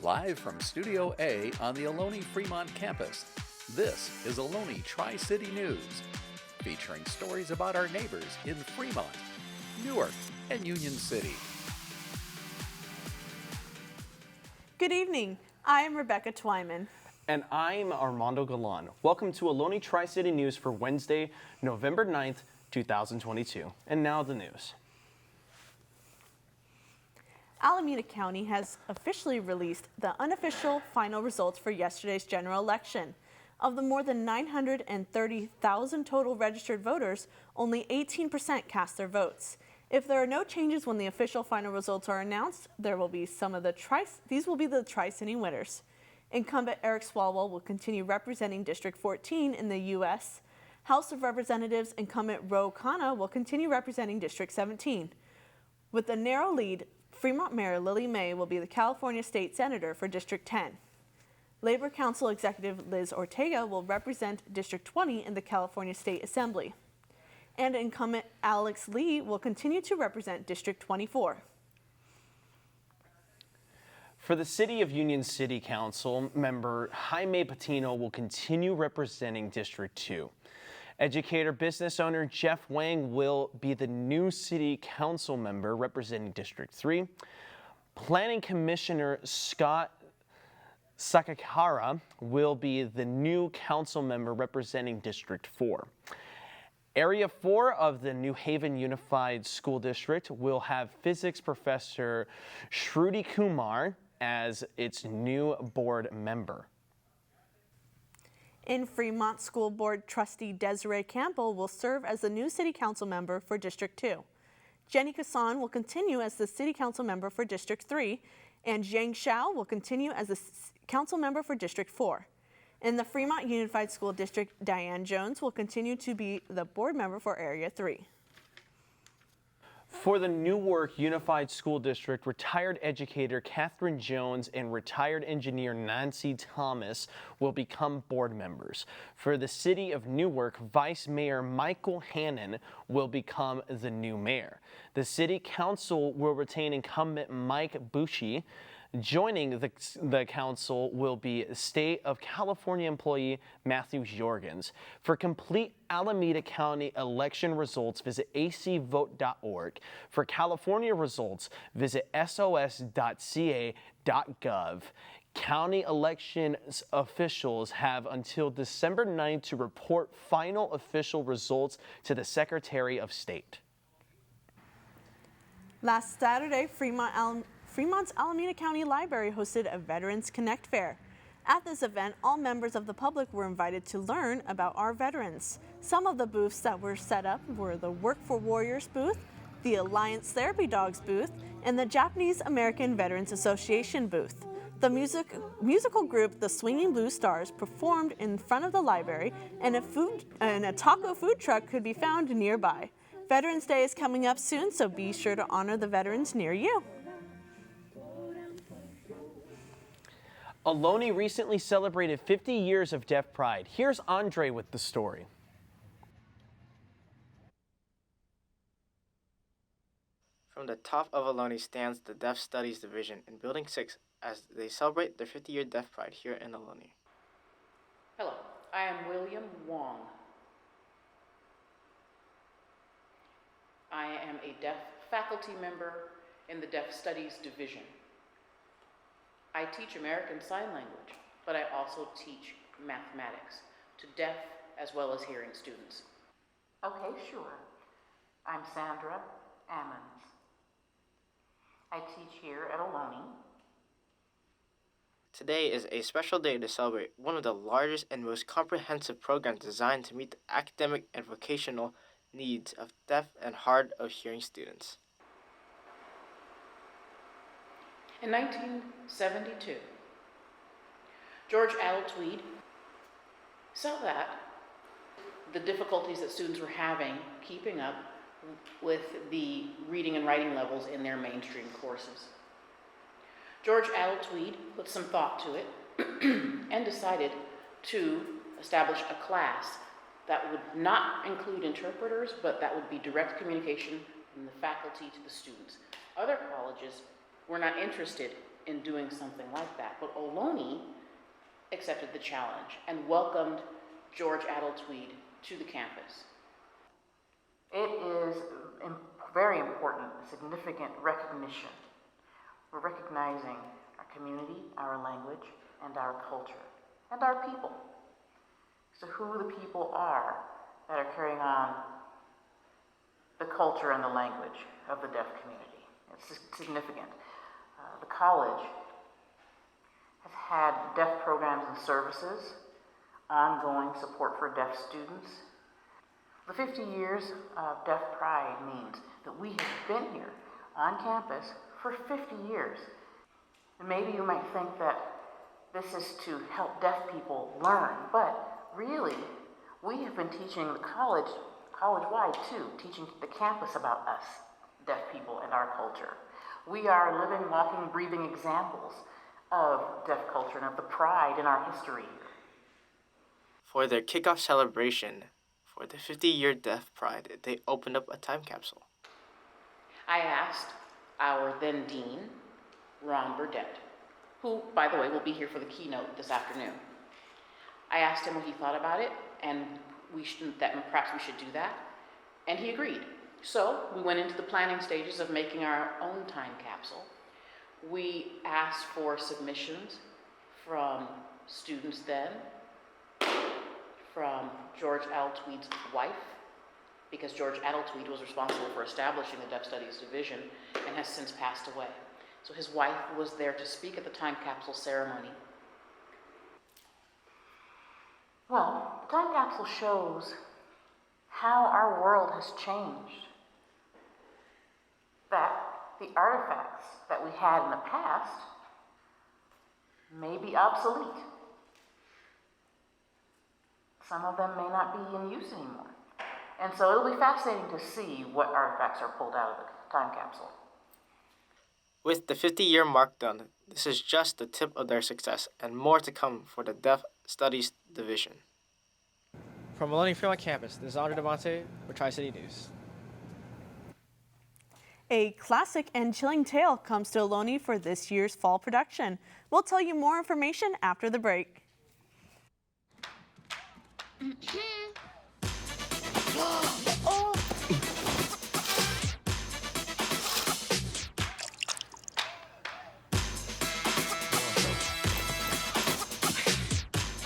Live from Studio A on the Ohlone Fremont campus, this is Ohlone Tri-City News, featuring stories about our neighbors in Fremont, Newark, and Union City. Good evening. I'm Rebecca Twyman. And I'm Armando Galan. Welcome to Ohlone Tri-City News for Wednesday, November 9th, 2022. And now the news. Alameda County has officially released the unofficial final results for yesterday's general election. Of the more than 930,000 total registered voters, only 18% cast their votes. If there are no changes when the official final results are announced, there will be these will be the Tri-City winners. Incumbent Eric Swalwell will continue representing District 14 in the U.S. House of Representatives incumbent Ro Khanna will continue representing District 17. With a narrow lead, Fremont Mayor Lily May will be the California State Senator for District 10. Labor Council Executive Liz Ortega will represent District 20 in the California State Assembly. And incumbent Alex Lee will continue to represent District 24. For the City of Union City Council member, Jaime Patino will continue representing District 2. Educator business owner Jeff Wang will be the new City Council member representing District 3. Planning Commissioner Scott Sakakara will be the new council member representing District 4. Area 4 of the New Haven Unified School District will have physics professor Shruti Kumar as its new board member. In Fremont, School Board Trustee Desiree Campbell will serve as the new City Council member for District 2. Jenny Kassan will continue as the City Council member for District 3, and Zhang Xiao will continue as the Council member for District 4. In the Fremont Unified School District, Diane Jones will continue to be the board member for Area 3. For the Newark Unified School District, retired educator Catherine Jones and retired engineer Nancy Thomas will become board members. For the City of Newark, Vice Mayor Michael Hannon will become the new mayor. The City Council will retain incumbent Mike Bucci. Joining the council will be State of California employee Matthew Jorgens. For complete Alameda County election results, visit acvote.org. For California results, visit sos.ca.gov. County elections officials have until December 9th to report final official results to the Secretary of State. Last Saturday, Fremont's Alameda County Library hosted a Veterans Connect Fair. At this event, all members of the public were invited to learn about our veterans. Some of the booths that were set up were the Work for Warriors booth, the Alliance Therapy Dogs booth, and the Japanese American Veterans Association booth. The musical group The Swinging Blue Stars performed in front of the library, and a taco food truck could be found nearby. Veterans Day is coming up soon, so be sure to honor the veterans near you. Ohlone recently celebrated 50 years of Deaf Pride. Here's Andre with the story. From the top of Ohlone stands the Deaf Studies Division in Building 6 as they celebrate their 50-year Deaf Pride here in Ohlone. Hello, I am William Wong. I am a deaf faculty member in the Deaf Studies Division. I teach American Sign Language, but I also teach mathematics to deaf as well as hearing students. Okay, sure. I'm Sandra Ammons. I teach here at Ohlone. Today is a special day to celebrate one of the largest and most comprehensive programs designed to meet the academic and vocational needs of deaf and hard of hearing students. In 1972, George Tweed saw that the difficulties that students were having keeping up with the reading and writing levels in their mainstream courses. George Tweed put some thought to it and decided to establish a class that would not include interpreters, but that would be direct communication from the faculty to the students. Other colleges were not interested in doing something like that. But Ohlone accepted the challenge and welcomed George Adeltweed to the campus. It is very important, significant recognition. We're recognizing our community, our language, and our culture, and our people. So who the people are that are carrying on the culture and the language of the deaf community. It's significant. The college has had deaf programs and services, ongoing support for deaf students. The 50 years of Deaf Pride means that we have been here on campus for 50 years. And maybe you might think that this is to help deaf people learn, but really, we have been teaching the college-wide too, teaching the campus about us, deaf people, and our culture. We are living, walking, breathing examples of deaf culture and of the pride in our history. For their kickoff celebration for the 50-year Deaf Pride, they opened up a time capsule. I asked our then dean, Ron Burdett, who, by the way, will be here for the keynote this afternoon. I asked him what he thought about it, and that perhaps we should do that, and he agreed. So we went into the planning stages of making our own time capsule. We asked for submissions from students then, from George Adeltweed's wife, because George Adeltweed was responsible for establishing the Deaf Studies Division and has since passed away. So his wife was there to speak at the time capsule ceremony. Well, the time capsule shows how our world has changed. That the artifacts that we had in the past may be obsolete. Some of them may not be in use anymore. And so it'll be fascinating to see what artifacts are pulled out of the time capsule. With the 50-year mark done, this is just the tip of their success and more to come for the Deaf Studies Division. From Ohlone Fremont campus, this is Andre Devante with Tri-City News. A classic and chilling tale comes to Ohlone for this year's fall production. We'll tell you more information after the break.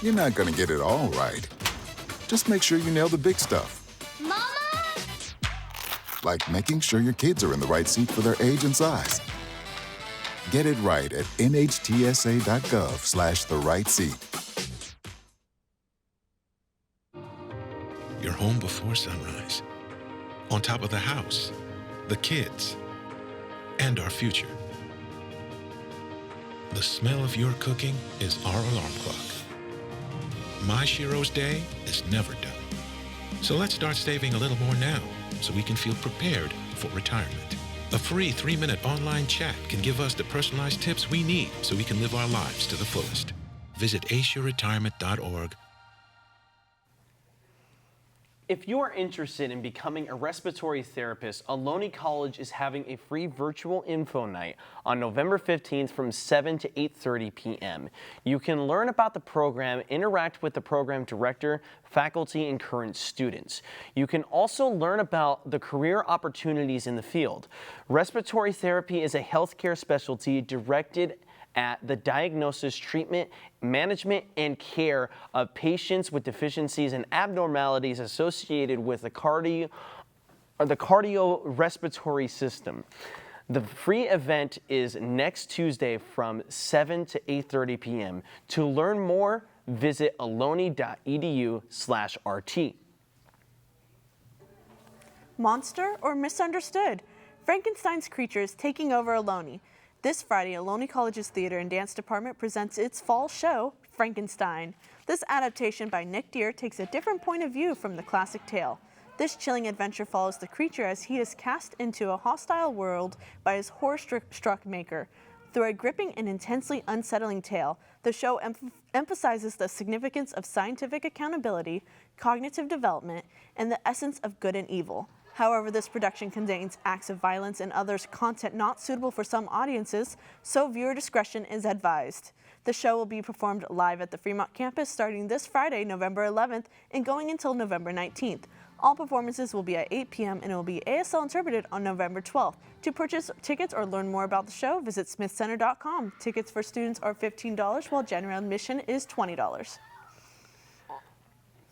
You're not gonna get it all right. Just make sure you nail the big stuff. Mama! Like making sure your kids are in the right seat for their age and size. Get it right at nhtsa.gov/the-right-seat. You're home before sunrise. On top of the house, the kids, and our future. The smell of your cooking is our alarm clock. My Shiro's day is never done. So let's start saving a little more now so we can feel prepared for retirement. A free 3-minute online chat can give us the personalized tips we need so we can live our lives to the fullest. Visit aceyourretirement.org. If you are interested in becoming a respiratory therapist, Ohlone College is having a free virtual info night on November 15th from 7 to 8:30 p.m. You can learn about the program, interact with the program director, faculty, and current students. You can also learn about the career opportunities in the field. Respiratory therapy is a healthcare specialty directed at the diagnosis, treatment, management, and care of patients with deficiencies and abnormalities associated with the cardiorespiratory system. The free event is next Tuesday from 7 to 8:30 p.m. To learn more, visit ohlone.edu/RT. Monster or misunderstood? Frankenstein's creatures taking over Ohlone. This Friday, Ohlone College's Theater and Dance Department presents its fall show, Frankenstein. This adaptation by Nick Deere takes a different point of view from the classic tale. This chilling adventure follows the creature as he is cast into a hostile world by his horror-struck maker. Through a gripping and intensely unsettling tale, the show emphasizes the significance of scientific accountability, cognitive development, and the essence of good and evil. However, this production contains acts of violence and other content not suitable for some audiences, so viewer discretion is advised. The show will be performed live at the Fremont campus starting this Friday, November 11th, and going until November 19th. All performances will be at 8 p.m. and it will be ASL interpreted on November 12th. To purchase tickets or learn more about the show, visit smithcenter.com. Tickets for students are $15, while general admission is $20.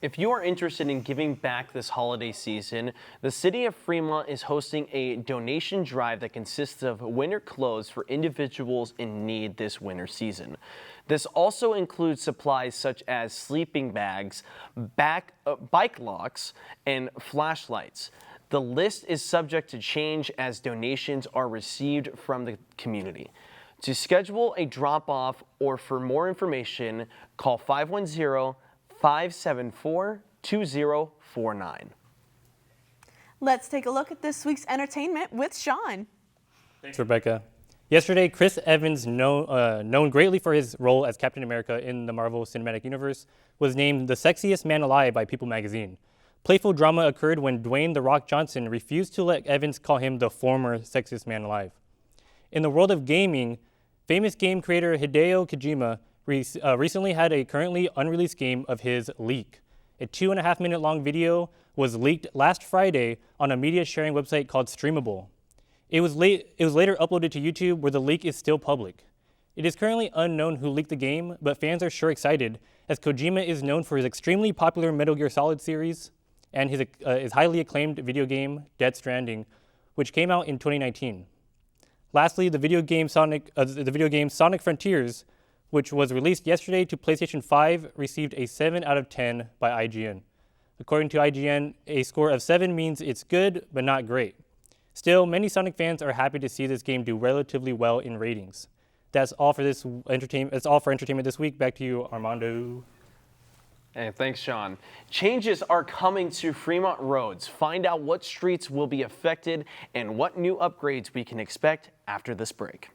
If you are interested in giving back this holiday season, the City of Fremont is hosting a donation drive that consists of winter clothes for individuals in need this winter season. This also includes supplies such as sleeping bags, bike locks, and flashlights. The list is subject to change as donations are received from the community. To schedule a drop-off or for more information, call 510-574-2049. Let's take a look at this week's entertainment with Sean. Thanks, Rebecca. Yesterday, Chris Evans, known greatly for his role as Captain America in the Marvel Cinematic Universe, was named the sexiest man alive by People magazine. Playful drama occurred when Dwayne "The Rock" Johnson refused to let Evans call him the former sexiest man alive. In the world of gaming, famous game creator Hideo Kojima recently had a currently unreleased game of his leak. A 2.5-minute long video was leaked last Friday on a media sharing website called Streamable. It was later uploaded to YouTube, where the leak is still public. It is currently unknown who leaked the game, but fans are sure excited, as Kojima is known for his extremely popular Metal Gear Solid series and his highly acclaimed video game Death Stranding, which came out in 2019. Lastly, the video game Sonic Frontiers, which was released yesterday to PlayStation 5, received a 7 out of 10 by IGN. According to IGN, a score of 7 means it's good, but not great. Still, many Sonic fans are happy to see this game do relatively well in ratings. That's all for entertainment this week. Back to you, Armando. Hey, thanks, Sean. Changes are coming to Fremont roads. Find out what streets will be affected and what new upgrades we can expect after this break.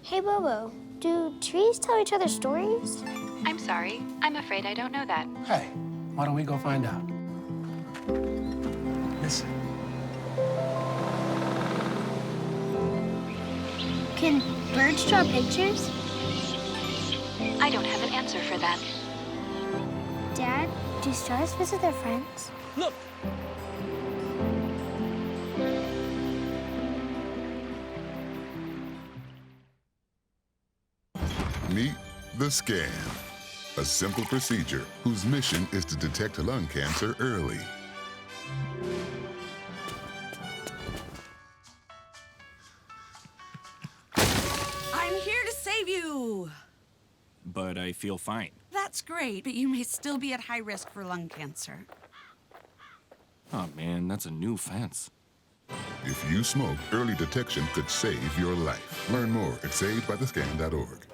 Hey, Bobo, do trees tell each other stories? I'm sorry. I'm afraid I don't know that. Hey, why don't we go find out? Listen. Can birds draw pictures? I don't have an answer for that. Dad, do stars visit their friends? Look! Meet the scan, a simple procedure whose mission is to detect lung cancer early. I'm here to save you. But I feel fine. That's great, but you may still be at high risk for lung cancer. Oh man, that's a new fence. If you smoke, early detection could save your life. Learn more at savedbythescan.org.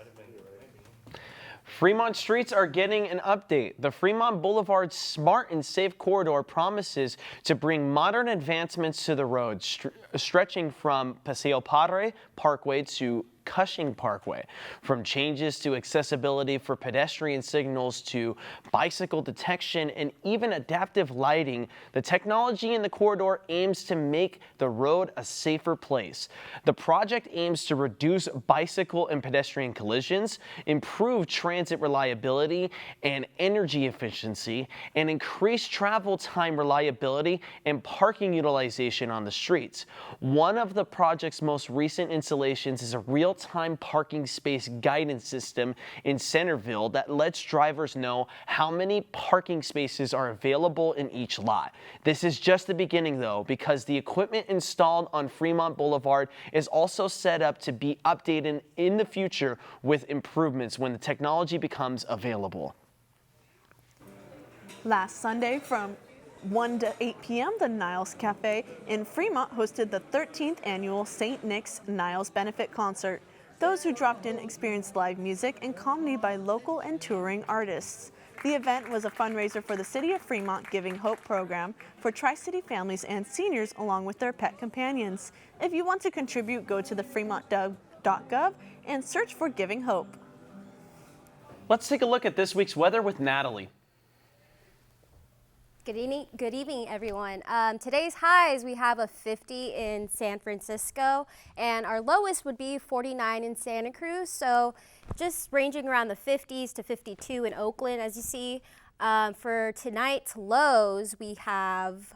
Fremont streets are getting an update. The Fremont Boulevard Smart and Safe Corridor promises to bring modern advancements to the road, stretching from Paseo Padre Parkway to Cushing Parkway. From changes to accessibility for pedestrian signals to bicycle detection and even adaptive lighting, the technology in the corridor aims to make the road a safer place. The project aims to reduce bicycle and pedestrian collisions, improve transit reliability and energy efficiency, and increase travel time reliability and parking utilization on the streets. One of the project's most recent installations is a real-time parking space guidance system in Centerville that lets drivers know how many parking spaces are available in each lot. This is just the beginning though, because the equipment installed on Fremont Boulevard is also set up to be updated in the future with improvements when the technology becomes available. Last Sunday from 1 to 8 p.m., the Niles Cafe in Fremont hosted the 13th annual St. Nick's Niles Benefit Concert. Those who dropped in experienced live music and comedy by local and touring artists. The event was a fundraiser for the City of Fremont Giving Hope program for Tri-City families and seniors along with their pet companions. If you want to contribute, go to the fremont.gov and search for Giving Hope. Let's take a look at this week's weather with Natalie. Good evening, everyone. Today's highs, we have a 50 in San Francisco, and our lowest would be 49 in Santa Cruz, so just ranging around the 50s to 52 in Oakland, as you see. For tonight's lows, we have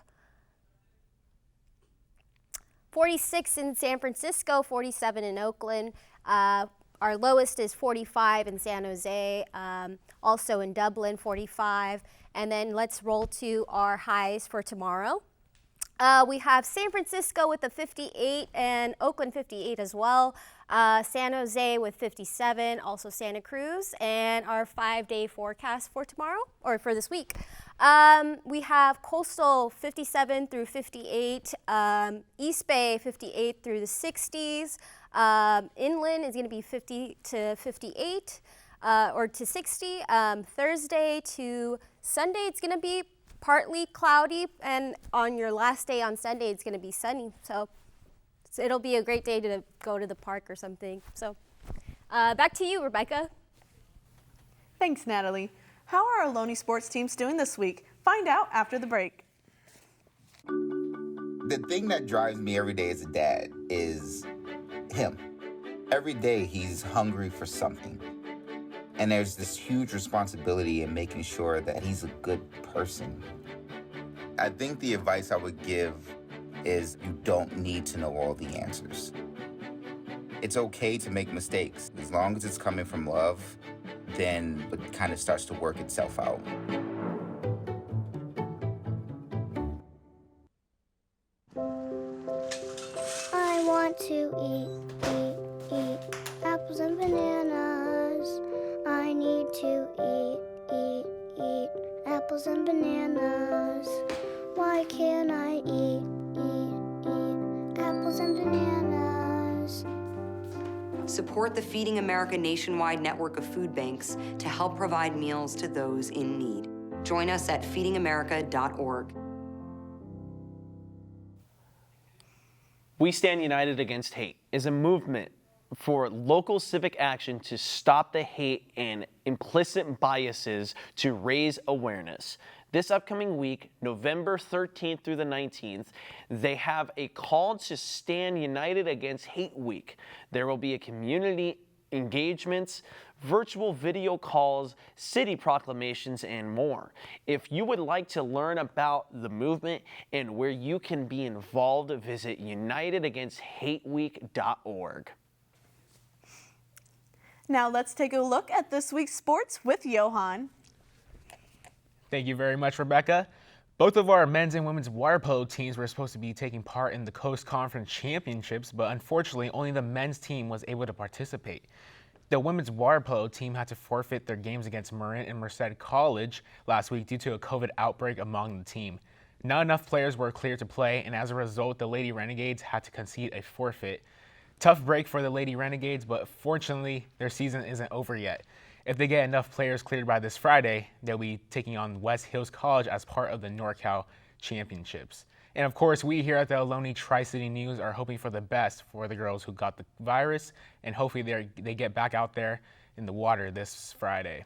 46 in San Francisco, 47 in Oakland. Our lowest is 45 in San Jose, also in Dublin, 45. And then let's roll to our highs for tomorrow. We have San Francisco with a 58 and Oakland 58 as well. San Jose with 57, also Santa Cruz, and our 5-day forecast for tomorrow, or for this week. We have Coastal 57 through 58, East Bay 58 through the 60s. Inland is going to be 50 to 58 or to 60. Thursday to Sunday, it's going to be partly cloudy, and on your last day on Sunday, it's going to be sunny. So it'll be a great day to go to the park or something. So back to you, Rebecca. Thanks, Natalie. How are our Ohlone sports teams doing this week? Find out after the break. The thing that drives me every day as a dad is him. Every day he's hungry for something. And there's this huge responsibility in making sure that he's a good person. I think the advice I would give is you don't need to know all the answers. It's okay to make mistakes. As long as it's coming from love, then it kind of starts to work itself out. I want to eat apples and bananas. I need to eat apples and bananas. Why can't I eat apples and bananas? Support the Feeding America nationwide network of food banks to help provide meals to those in need. Join us at feedingamerica.org. We Stand United Against Hate is a movement for local civic action to stop the hate and implicit biases to raise awareness. This upcoming week, November 13th through the 19th, they have a call to Stand United Against Hate Week. There will be a community engagements, virtual video calls, city proclamations, and more. If you would like to learn about the movement and where you can be involved, visit unitedagainsthateweek.org. Now let's take a look at this week's sports with Johan. Thank you very much, Rebecca. Both of our men's and women's water polo teams were supposed to be taking part in the Coast Conference Championships, but unfortunately only the men's team was able to participate. The women's water polo team had to forfeit their games against Marin and Merced College last week due to a COVID outbreak among the team. Not enough players were cleared to play, and as a result, the Lady Renegades had to concede a forfeit. Tough break for the Lady Renegades, but fortunately, their season isn't over yet. If they get enough players cleared by this Friday, they'll be taking on West Hills College as part of the NorCal Championships. And of course, we here at the Ohlone Tri-City News are hoping for the best for the girls who got the virus, and hopefully they get back out there in the water this Friday.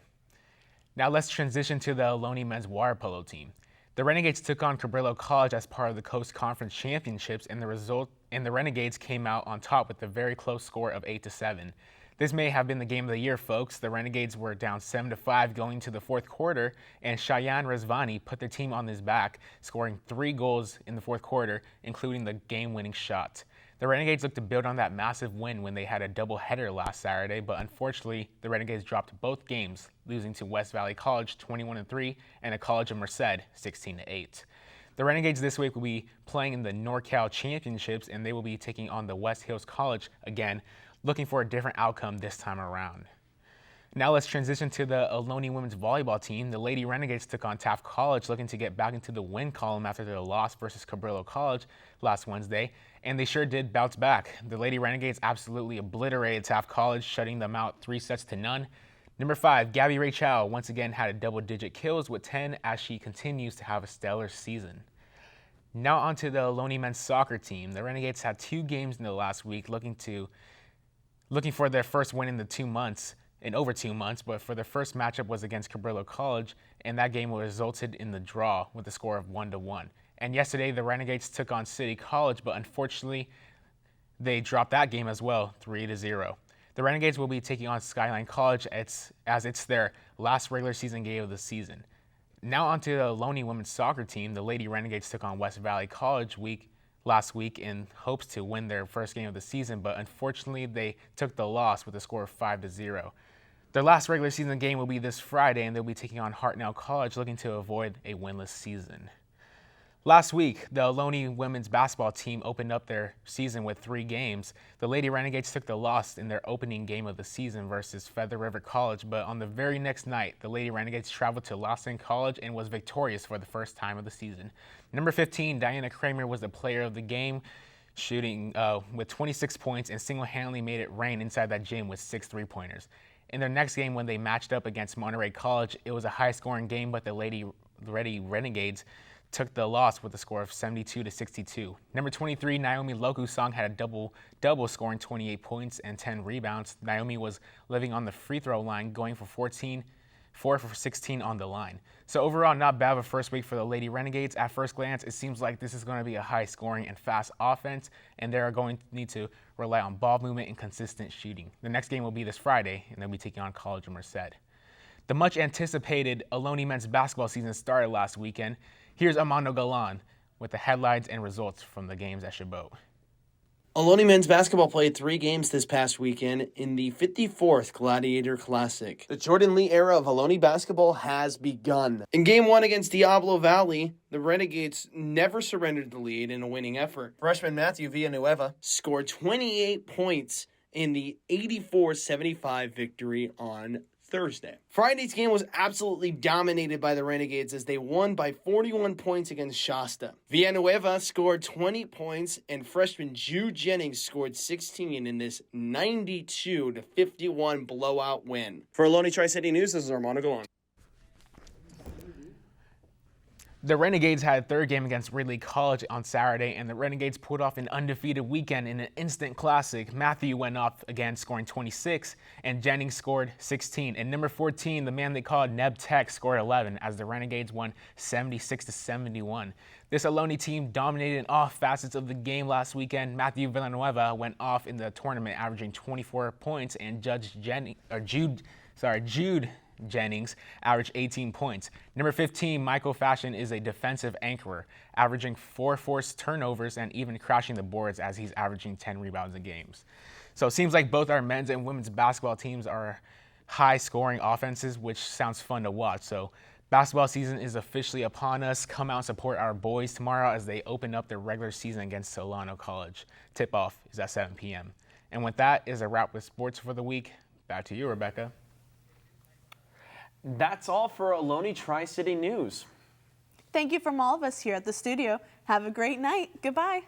Now let's transition to the Ohlone men's water polo team. The Renegades took on Cabrillo College as part of the Coast Conference Championships, and the Renegades came out on top with a very close score of 8-7. This may have been the game of the year, folks. The Renegades were down 7-5 going to the fourth quarter, and Cheyenne Rezvani put their team on his back, scoring 3 goals in the fourth quarter, including the game-winning shot. The Renegades looked to build on that massive win when they had a doubleheader last Saturday, but unfortunately, the Renegades dropped both games, losing to West Valley College 21-3 and a College of Merced 16-8. The Renegades this week will be playing in the NorCal Championships, and they will be taking on the West Hills College again, looking for a different outcome this time around. Now let's transition to the Ohlone women's volleyball team. The Lady Renegades took on Taft College, looking to get back into the win column after their loss versus Cabrillo College last Wednesday, and they sure did bounce back. The Lady Renegades absolutely obliterated Taft College, shutting them out 3-0. Number 5, Gabby Ray Chow once again had a double-digit kills with 10 as she continues to have a stellar season. Now onto the Ohlone men's soccer team. The Renegades had 2 games in the last week looking for their first win in the 2 months. in over 2 months, but for the first matchup was against Cabrillo College, and that game resulted in the draw with a score of 1-1. And yesterday, the Renegades took on City College, but unfortunately, they dropped that game as well, 3-0. The Renegades will be taking on Skyline College as it's their last regular season game of the season. Now onto the Ohlone women's soccer team. The Lady Renegades took on West Valley College last week in hopes to win their first game of the season, but unfortunately they took the loss with a score of 5-0. Their last regular season game will be this Friday, and they'll be taking on Hartnell College, looking to avoid a winless season. Last week, the Ohlone women's basketball team opened up their season with 3 games. The Lady Renegades took the loss in their opening game of the season versus Feather River College, but on the very next night, the Lady Renegades traveled to Lawson College and was victorious for the first time of the season. Number 15, Diana Kramer, was the player of the game, shooting with 26 points and single-handedly made it rain inside that gym with 6 3-pointers. In their next game, when they matched up against Monterey College, it was a high-scoring game, but the Lady Renegades took the loss with a score of 72-62. Number 23, Naomi Lokusong, had a double, scoring 28 points and 10 rebounds. Naomi was living on the free throw line, going for 4 for 16 on the line. So overall, not bad of a first week for the Lady Renegades. At first glance, it seems like this is going to be a high-scoring and fast offense, and they're going to need to rely on ball movement and consistent shooting. The next game will be this Friday, and they'll be taking on College of Merced. The much-anticipated Ohlone men's basketball season started last weekend. Here's Armando Galan with the headlines and results from the games at Chabot. Ohlone men's basketball played 3 games this past weekend in the 54th Gladiator Classic. The Jordan Lee era of Ohlone basketball has begun. In Game 1 against Diablo Valley, the Renegades never surrendered the lead in a winning effort. Freshman Matthew Villanueva scored 28 points in the 84-75 victory on Thursday. Friday's game was absolutely dominated by the Renegades as they won by 41 points against Shasta. Villanueva scored 20 points and freshman Jude Jennings scored 16 in this 92-51 blowout win. For Ohlone Tri-City News, this is Armando Galan. The Renegades had a third game against Ridley College on Saturday, and the Renegades pulled off an undefeated weekend in an instant classic. Matthew went off again, scoring 26, and Jennings scored 16. And number 14, the man they called Neb Tech, scored 11 as the Renegades won 76-71. This Ohlone team dominated in all facets of the game last weekend. Matthew Villanueva went off in the tournament, averaging 24 points, and Jude Jennings averaged 18 points. Number 15, Michael Fashion, is a defensive anchorer, averaging 4 forced turnovers and even crashing the boards as he's averaging 10 rebounds in games. So it seems like both our men's and women's basketball teams are high-scoring offenses, which sounds fun to watch. So basketball season is officially upon us. Come out and support our boys tomorrow as they open up their regular season against Solano College. Tip-off is at 7 p.m. And with that is a wrap with sports for the week. Back to you, Rebecca. That's all for Ohlone Tri-City News. Thank you from all of us here at the studio. Have a great night. Goodbye.